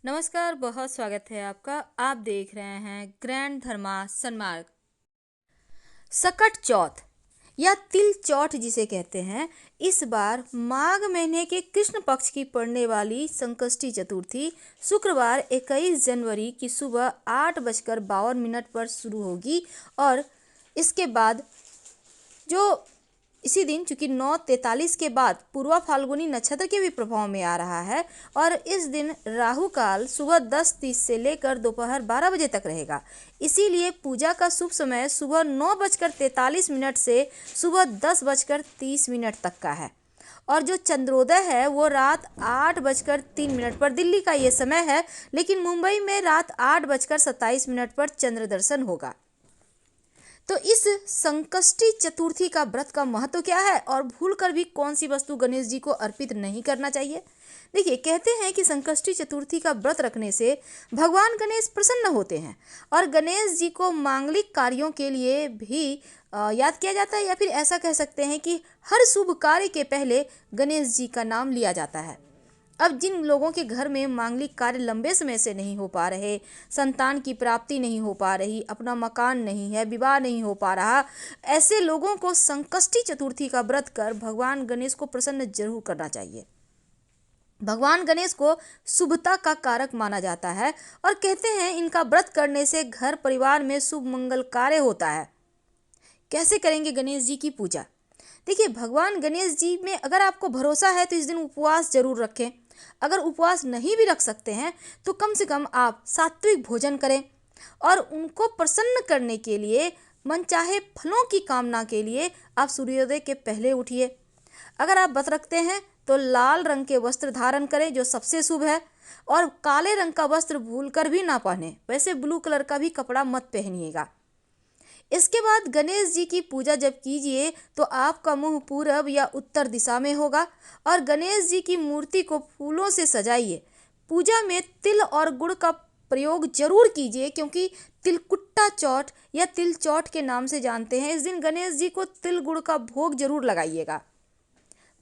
नमस्कार, बहुत स्वागत है आपका। आप देख रहे हैं ग्रैंड धर्मा सन्मार्ग। सकट चौथ या तिल चौथ जिसे कहते हैं, इस बार माघ महीने के कृष्ण पक्ष की पड़ने वाली संकष्टी चतुर्थी शुक्रवार 21 जनवरी की सुबह 8:52 पर शुरू होगी और इसके बाद जो इसी दिन चूंकि 9:43 के बाद पूर्वा फाल्गुनी नक्षत्र के भी प्रभाव में आ रहा है और इस दिन राहु काल सुबह 10:30 से लेकर दोपहर 12 बजे तक रहेगा। इसीलिए पूजा का शुभ समय सुबह 9:43 से सुबह 10:30 तक का है और जो चंद्रोदय है वो रात 8:03 पर दिल्ली का ये समय है, लेकिन मुंबई में रात 8:27 पर चंद्र दर्शन होगा। तो इस संकष्टी चतुर्थी का व्रत का महत्व क्या है और भूलकर भी कौन सी वस्तु गणेश जी को अर्पित नहीं करना चाहिए। देखिए, कहते हैं कि संकष्टी चतुर्थी का व्रत रखने से भगवान गणेश प्रसन्न होते हैं और गणेश जी को मांगलिक कार्यों के लिए भी याद किया जाता है, या फिर ऐसा कह सकते हैं कि हर शुभ कार्य के पहले गणेश जी का नाम लिया जाता है। अब जिन लोगों के घर में मांगलिक कार्य लंबे समय से नहीं हो पा रहे, संतान की प्राप्ति नहीं हो पा रही, अपना मकान नहीं है, विवाह नहीं हो पा रहा, ऐसे लोगों को संकष्टी चतुर्थी का व्रत कर भगवान गणेश को प्रसन्न जरूर करना चाहिए। भगवान गणेश को शुभता का कारक माना जाता है और कहते हैं इनका व्रत करने से घर परिवार में शुभ मंगल कार्य होता है। कैसे करेंगे गणेश जी की पूजा? देखिए, भगवान गणेश जी में अगर आपको भरोसा है तो इस दिन उपवास जरूर रखें। अगर उपवास नहीं भी रख सकते हैं तो कम से कम आप सात्विक भोजन करें और उनको प्रसन्न करने के लिए मनचाहे फलों की कामना के लिए आप सूर्योदय के पहले उठिए। अगर आप व्रत रखते हैं तो लाल रंग के वस्त्र धारण करें जो सबसे शुभ है, और काले रंग का वस्त्र भूलकर भी ना पहने। वैसे ब्लू कलर का भी कपड़ा मत पहनिएगा। इसके बाद गणेश जी की पूजा जब कीजिए तो आपका मुंह पूरब या उत्तर दिशा में होगा और गणेश जी की मूर्ति को फूलों से सजाइए। पूजा में तिल और गुड़ का प्रयोग जरूर कीजिए, क्योंकि तिलकुट्टा चौथ या तिल चौथ के नाम से जानते हैं। इस दिन गणेश जी को तिल गुड़ का भोग जरूर लगाइएगा।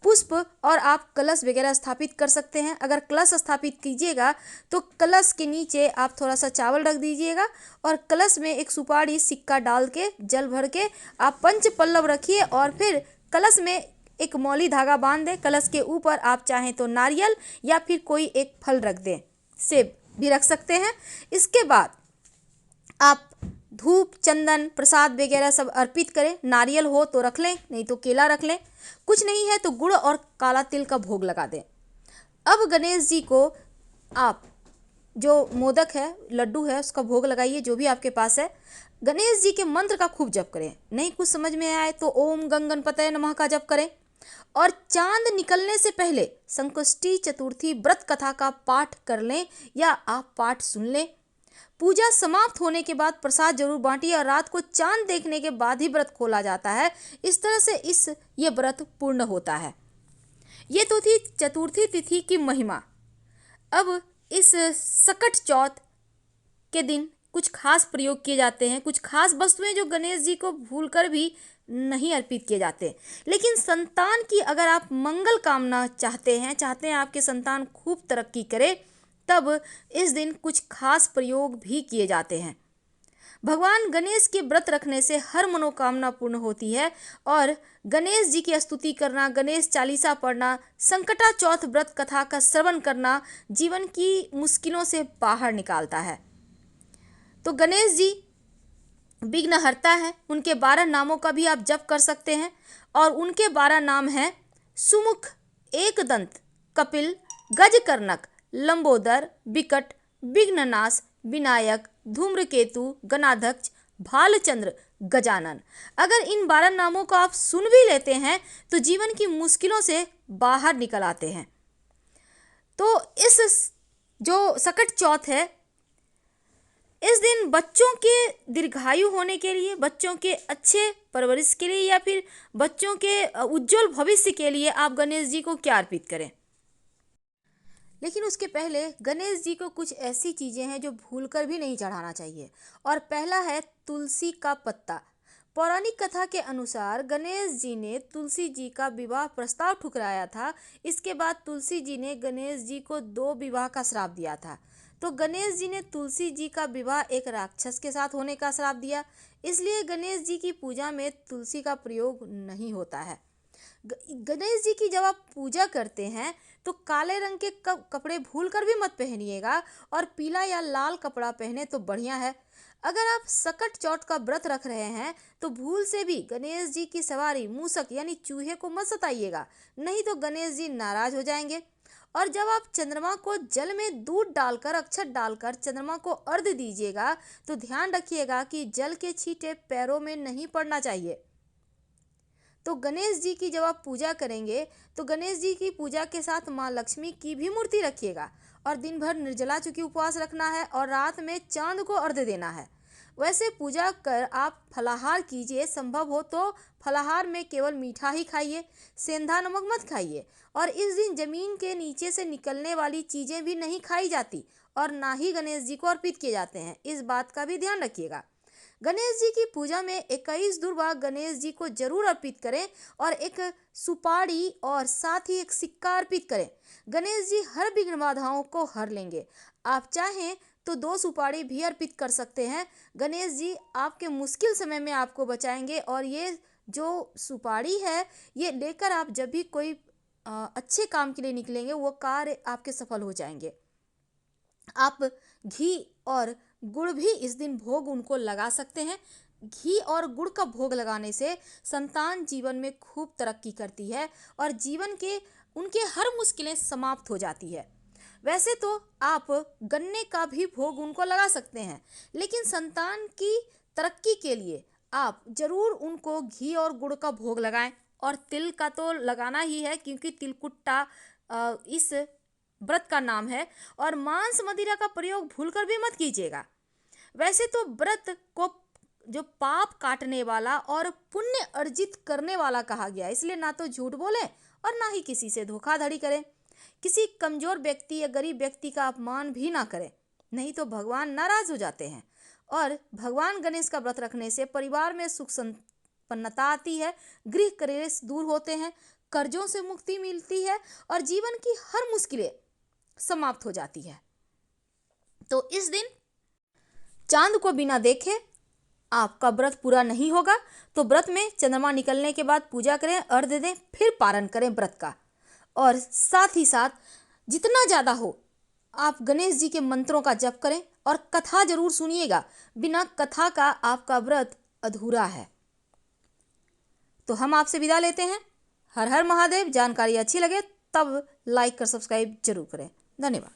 पुष्प और आप कलश वगैरह स्थापित कर सकते हैं। अगर कलश स्थापित कीजिएगा तो कलश के नीचे आप थोड़ा सा चावल रख दीजिएगा और कलश में एक सुपारी सिक्का डाल के जल भर के आप पंच पल्लव रखिए और फिर कलश में एक मौली धागा बांध दें। कलश के ऊपर आप चाहें तो नारियल या फिर कोई एक फल रख दें, सेब भी रख सकते हैं। इसके बाद आप धूप, चंदन, प्रसाद वगैरह सब अर्पित करें। नारियल हो तो रख लें, नहीं तो केला रख लें। कुछ नहीं है तो गुड़ और काला तिल का भोग लगा दें। अब गणेश जी को आप जो मोदक है, लड्डू है, उसका भोग लगाइए, जो भी आपके पास है। गणेश जी के मंत्र का खूब जप करें। नहीं कुछ समझ में आए तो ओम गंग गणपतये नमः का जप करें और चांद निकलने से पहले संकष्टी चतुर्थी व्रत कथा का पाठ कर लें या आप पाठ सुन लें। पूजा समाप्त होने के बाद प्रसाद जरूर बांटिए और रात को चांद देखने के बाद ही व्रत खोला जाता है। इस तरह से ये व्रत पूर्ण होता है। ये तो थी चतुर्थी तिथि की महिमा। अब इस सकट चौथ के दिन कुछ खास प्रयोग किए जाते हैं, कुछ खास वस्तुएं जो गणेश जी को भूलकर भी नहीं अर्पित किए जाते। लेकिन संतान की अगर आप मंगल कामना चाहते हैं आपके संतान खूब तरक्की करे, तब इस दिन कुछ खास प्रयोग भी किए जाते हैं। भगवान गणेश के व्रत रखने से हर मनोकामना पूर्ण होती है और गणेश जी की स्तुति करना, गणेश चालीसा पढ़ना, संकटा चौथ व्रत कथा का श्रवण करना जीवन की मुश्किलों से बाहर निकालता है। तो गणेश जी विघ्नहर्ता है। उनके 12 नामों का भी आप जप कर सकते हैं और उनके 12 नाम हैं सुमुख, एकदंत, कपिल, गजकर्णक, लंबोदर, विकट, विघ्ननाश, विनायक, धूम्रकेतु, गणाध्यक्ष, भालचंद्र, गजानन। अगर इन 12 नामों को आप सुन भी लेते हैं तो जीवन की मुश्किलों से बाहर निकल आते हैं। तो इस जो सकट चौथ है, इस दिन बच्चों के दीर्घायु होने के लिए, बच्चों के अच्छे परवरिश के लिए या फिर बच्चों के उज्जवल भविष्य के लिए आप गणेश जी को क्या अर्पित करें। लेकिन उसके पहले गणेश जी को कुछ ऐसी चीज़ें हैं जो भूलकर भी नहीं चढ़ाना चाहिए। और पहला है तुलसी का पत्ता। पौराणिक कथा के अनुसार गणेश जी ने तुलसी जी का विवाह प्रस्ताव ठुकराया था। इसके बाद तुलसी जी ने गणेश जी को 2 विवाह का श्राप दिया था। तो गणेश जी ने तुलसी जी का विवाह एक राक्षस के साथ होने का श्राप दिया, इसलिए गणेश जी की पूजा में तुलसी का प्रयोग नहीं होता है। गणेश जी की जब आप पूजा करते हैं तो काले रंग के कपड़े भूल कर भी मत पहनिएगा और पीला या लाल कपड़ा पहने तो बढ़िया है। अगर आप सकट चौथ का व्रत रख रहे हैं तो भूल से भी गणेश जी की सवारी मूसक यानी चूहे को मत सताइएगा, नहीं तो गणेश जी नाराज हो जाएंगे। और जब आप चंद्रमा को जल में दूध डालकर अक्षत डालकर चंद्रमा को अर्घ्य दीजिएगा तो ध्यान रखिएगा कि जल के छींटे पैरों में नहीं पड़ना चाहिए। तो गणेश जी की जब आप पूजा करेंगे तो गणेश जी की पूजा के साथ माँ लक्ष्मी की भी मूर्ति रखिएगा और दिन भर निर्जला चुकी उपवास रखना है और रात में चांद को अर्घ्य देना है। वैसे पूजा कर आप फलाहार कीजिए, संभव हो तो फलाहार में केवल मीठा ही खाइए, सेंधा नमक मत खाइए। और इस दिन जमीन के नीचे से निकलने वाली चीज़ें भी नहीं खाई जाती और ना ही गणेश जी को अर्पित किए जाते हैं, इस बात का भी ध्यान रखिएगा। गणेश जी की पूजा में 21 दुर्वा गणेश जी को जरूर अर्पित करें और एक सुपारी और साथ ही एक सिक्का अर्पित करें। गणेश जी हर विघ्न बाधाओं को हर लेंगे। आप चाहें तो 2 सुपारी भी अर्पित कर सकते हैं। गणेश जी आपके मुश्किल समय में आपको बचाएंगे और ये जो सुपारी है ये लेकर आप जब भी कोई अच्छे काम के लिए निकलेंगे वो कार्य आपके सफल हो जाएंगे। आप घी और गुड़ भी इस दिन भोग उनको लगा सकते हैं। घी और गुड़ का भोग लगाने से संतान जीवन में खूब तरक्की करती है और जीवन के उनके हर मुश्किलें समाप्त हो जाती है। वैसे तो आप गन्ने का भी भोग उनको लगा सकते हैं, लेकिन संतान की तरक्की के लिए आप जरूर उनको घी और गुड़ का भोग लगाएं और तिल का तो लगाना ही है क्योंकि तिलकुट्टा इस व्रत का नाम है। और मांस मदिरा का प्रयोग भूलकर भी मत कीजिएगा। वैसे तो व्रत को जो पाप काटने वाला और पुण्य अर्जित करने वाला कहा गया, इसलिए ना तो झूठ बोले और ना ही किसी से धोखाधड़ी करें। किसी कमजोर व्यक्ति या गरीब व्यक्ति का अपमान भी ना करें, नहीं तो भगवान नाराज हो जाते हैं। और भगवान गणेश का व्रत रखने से परिवार में सुख संपन्नता आती है, गृह क्लेश दूर होते हैं, कर्जों से मुक्ति मिलती है और जीवन की हर मुश्किलें समाप्त हो जाती है। तो इस दिन चांद को बिना देखे आपका व्रत पूरा नहीं होगा, तो व्रत में चंद्रमा निकलने के बाद पूजा करें, अर्घ्य दें, फिर पारण करें व्रत का। और साथ ही साथ जितना ज़्यादा हो आप गणेश जी के मंत्रों का जप करें और कथा जरूर सुनिएगा, बिना कथा का आपका व्रत अधूरा है। तो हम आपसे विदा लेते हैं। हर हर महादेव। जानकारी अच्छी लगे तब लाइक कर सब्सक्राइब जरूर करें। धन्यवाद।